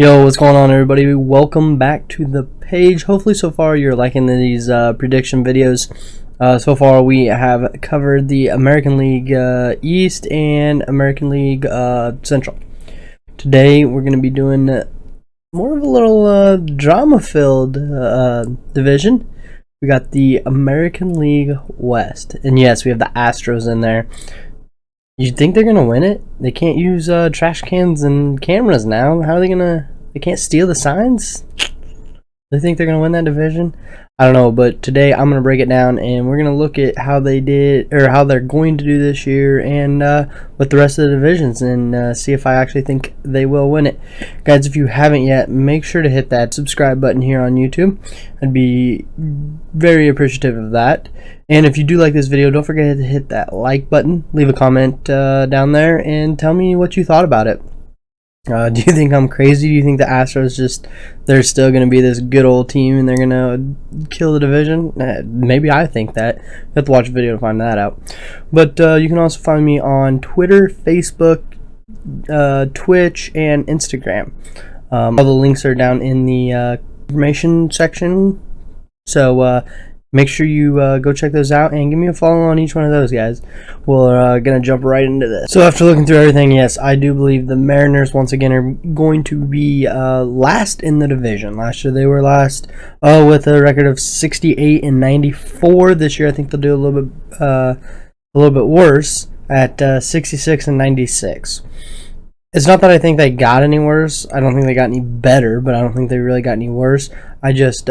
Yo, what's going on, everybody? Welcome back to the page. Hopefully so far you're liking these prediction videos. So far we have covered the American League East and American League Central. Today we're going to be doing more of a little drama-filled division. We got the American League West, and yes, we have the Astros in there. You think they're gonna win it? They can't use trash cans and cameras now. How are they gonna? They can't steal the signs. They think they're gonna win that division? I don't know, but today I'm gonna break it down, and we're gonna look at how they did, or how they're going to do this year, and with the rest of the divisions, and see if I actually think they will win it. Guys, if you haven't yet, make sure to hit that subscribe button here on YouTube. I'd be very appreciative of that. And if you do like this video, don't forget to hit that like button, leave a comment down there, and tell me what you thought about it. Do you think I'm crazy? Do you think the Astros they're still going to be this good old team and they're going to kill the division? Maybe I think that. You have to watch a video to find that out. But you can also find me on Twitter, Facebook, Twitch, and Instagram. All the links are down in the information section. So make sure you go check those out and give me a follow on each one of those, guys. We're going to jump right into this. So after looking through everything, yes, I do believe the Mariners once again are going to be last in the division. Last year they were last with a record of 68 and 94. This year I think they'll do a little bit worse at 66 and 96. It's not that I think they got any worse. I don't think they got any better, but I don't think they really got any worse. I just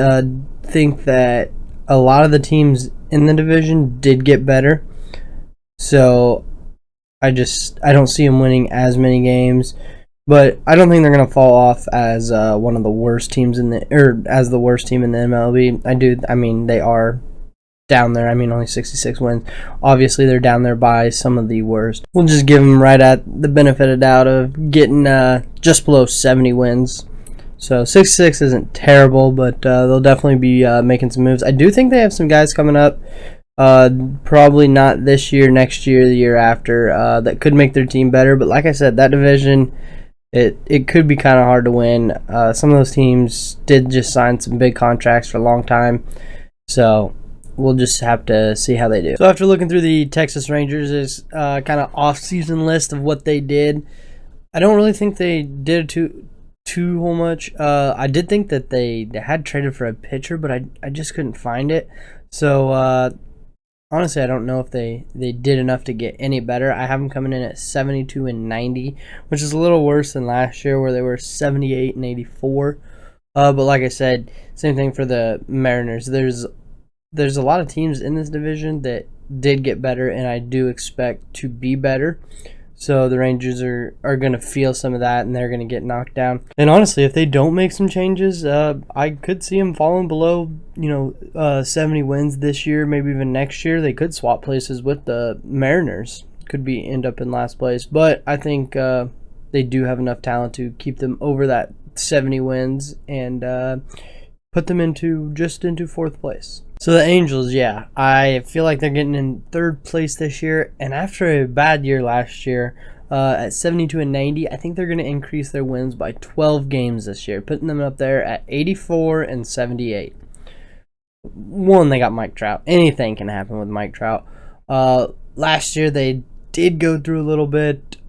think that a lot of the teams in the division did get better, so I don't see them winning as many games, but I don't think they're gonna fall off as one of the worst teams as the worst team in the MLB. I mean they are down there. I mean only 66 wins. Obviously they're down there by some of the worst. We'll just give them right at the benefit of doubt of getting just below 70 wins. So 66 isn't terrible, but they'll definitely be making some moves. I do think they have some guys coming up, probably not this year, next year, the year after, that could make their team better. But like I said, that division, it could be kind of hard to win. Some of those teams did just sign some big contracts for a long time, so we'll just have to see how they do. So after looking through the Texas Rangers' kind of off-season list of what they did, I don't really think they did too much. I did think that they had traded for a pitcher, but I just couldn't find it. So honestly, I don't know if they did enough to get any better. I have them coming in at 72 and 90, which is a little worse than last year where they were 78 and 84. But like I said, same thing for the Mariners. There's a lot of teams in this division that did get better, and I do expect to be better. So the Rangers are going to feel some of that, and they're going to get knocked down. And honestly, if they don't make some changes, I could see them falling below, 70 wins this year, maybe even next year. They could swap places with the Mariners. Could end up in last place. But I think they do have enough talent to keep them over that 70 wins and put them into fourth place. So the Angels, yeah, I feel like they're getting in third place this year, and after a bad year last year at 72 and 90, I think they're going to increase their wins by 12 games this year, putting them up there at 84 and 78. One, they got Mike Trout. Anything can happen with Mike Trout. Last year they did go through a little bit.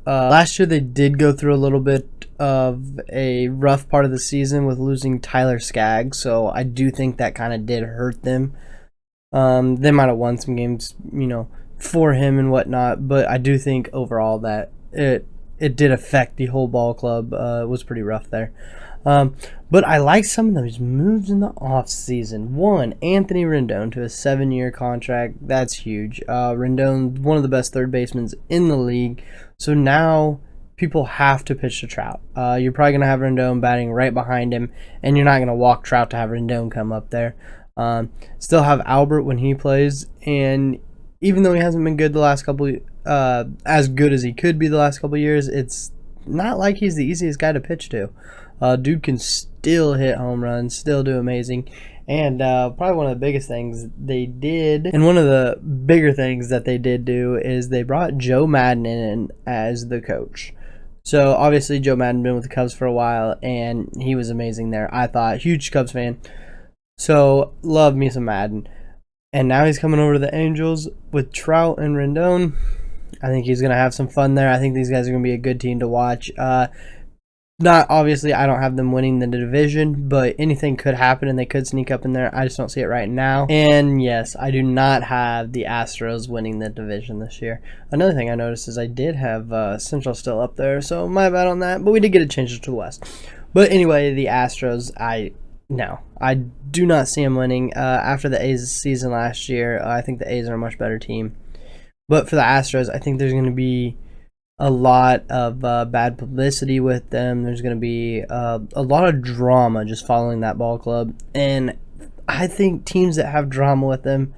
Of a rough part of the season with losing Tyler Skaggs, so I do think that kind of did hurt them. They might have won some games, for him and whatnot, but I do think overall that it did affect the whole ball club. It was pretty rough there. But I like some of those moves in the offseason. One, Anthony Rendon to a 7-year contract. That's huge. Rendon's one of the best third basemen in the league, so now people have to pitch to Trout. You're probably going to have Rendon batting right behind him, and you're not going to walk Trout to have Rendon come up there. Still have Albert when he plays, and even though he hasn't been good the last couple, as good as he could be the last couple years, it's not like he's the easiest guy to pitch to. Dude can still hit home runs, still do amazing. And probably one of the biggest things they did, and one of the bigger things that they did do, is they brought Joe Madden in as the coach. So obviously Joe Madden been with the Cubs for a while, and he was amazing there. I thought, huge Cubs fan. So love me some Madden. And now he's coming over to the Angels with Trout and Rendon. I think he's gonna have some fun there. I think these guys are gonna be a good team to watch. Not obviously, I don't have them winning the division, but anything could happen and they could sneak up in there. I just don't see it right now. And yes, I do not have the Astros winning the division this year. Another thing I noticed is I did have Central still up there, so my bad on that. But we did get it changed to the West. But anyway, the Astros, I do not see them winning. After the A's season last year, I think the A's are a much better team. But for the Astros, I think there's going to be a lot of bad publicity with them. There's going to be a lot of drama just following that ball club. And I think teams that have drama with them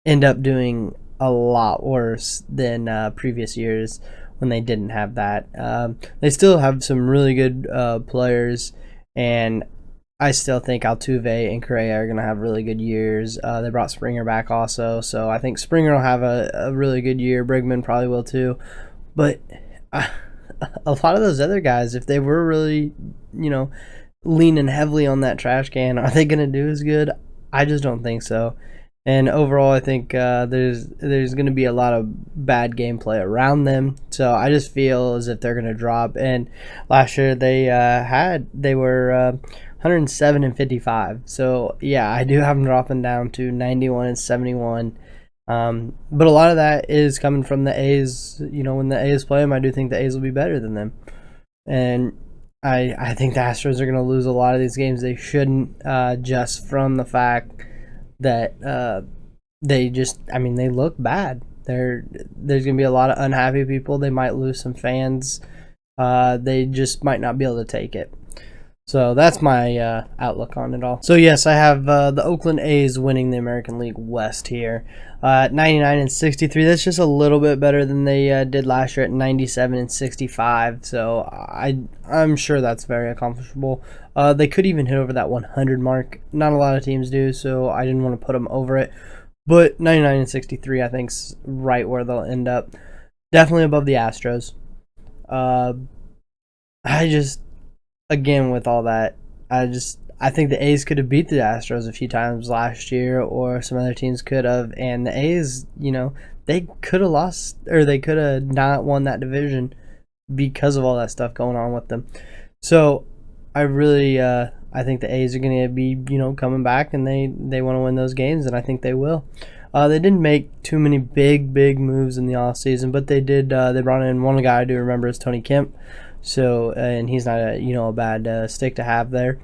end up doing a lot worse than previous years when they didn't have that. They still have some really good players, and I still think Altuve and Correa are going to have really good years. They brought Springer back also, so I think Springer will have a really good year. Bregman probably will too. But a lot of those other guys, if they were really, leaning heavily on that trash can, are they going to do as good? I just don't think so. And overall, I think there's going to be a lot of bad gameplay around them. So I just feel as if they're going to drop. And last year they were 107 and 55. So yeah, I do have them dropping down to 91 and 71. But a lot of that is coming from the A's. When the A's play them, I do think the A's will be better than them. And I think the Astros are going to lose a lot of these games they shouldn't, just from the fact that they look bad. There's going to be a lot of unhappy people. They might lose some fans. They just might not be able to take it. So that's my outlook on it all. So yes, I have the Oakland A's winning the American League West here, 99 and 63. That's just a little bit better than they did last year at 97 and 65. So I'm sure that's very accomplishable. They could even hit over that 100 mark. Not a lot of teams do, so I didn't want to put them over it. But 99 and 63, I think's right where they'll end up. Definitely above the Astros. Again, with all that, I think the A's could have beat the Astros a few times last year, or some other teams could have. And the A's, they could have lost, or they could have not won that division because of all that stuff going on with them. So I really, I think the A's are going to be, coming back, and they want to win those games, and I think they will. They didn't make too many big moves in the offseason, but they did. They brought in one guy I do remember is Tony Kemp. So, and he's not a bad stick to have there.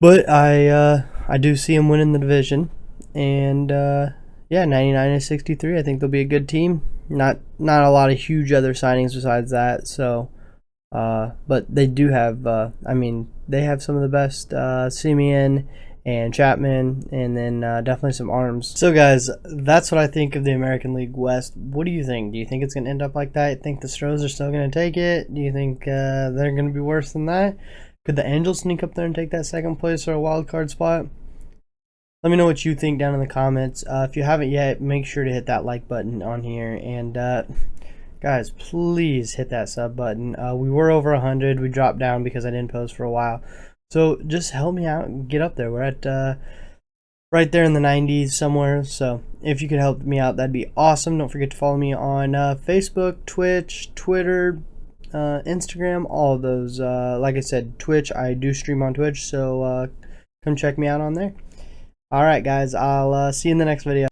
But I do see him winning the division, and 99 and 63. I think they'll be a good team. Not a lot of huge other signings besides that. So, but they do have. They have some of the best Simeon and Chapman, and then definitely some arms. So guys, that's what I think of the American League West. What do you think? Do you think it's going to end up like that? You think the Stros are still going to take it? Do you think they're going to be worse than that? Could the Angels sneak up there and take that second place or a wild card spot? Let me know what you think down in the comments. If you haven't yet, make sure to hit that like button on here. And guys, please hit that sub button. We were over 100. We dropped down because I didn't post for a while. So just help me out and get up there. We're at right there in the 90s somewhere. So if you could help me out, that'd be awesome. Don't forget to follow me on Facebook, Twitch, Twitter, Instagram, all of those. Like I said, Twitch, I do stream on Twitch. So come check me out on there. All right, guys, I'll see you in the next video.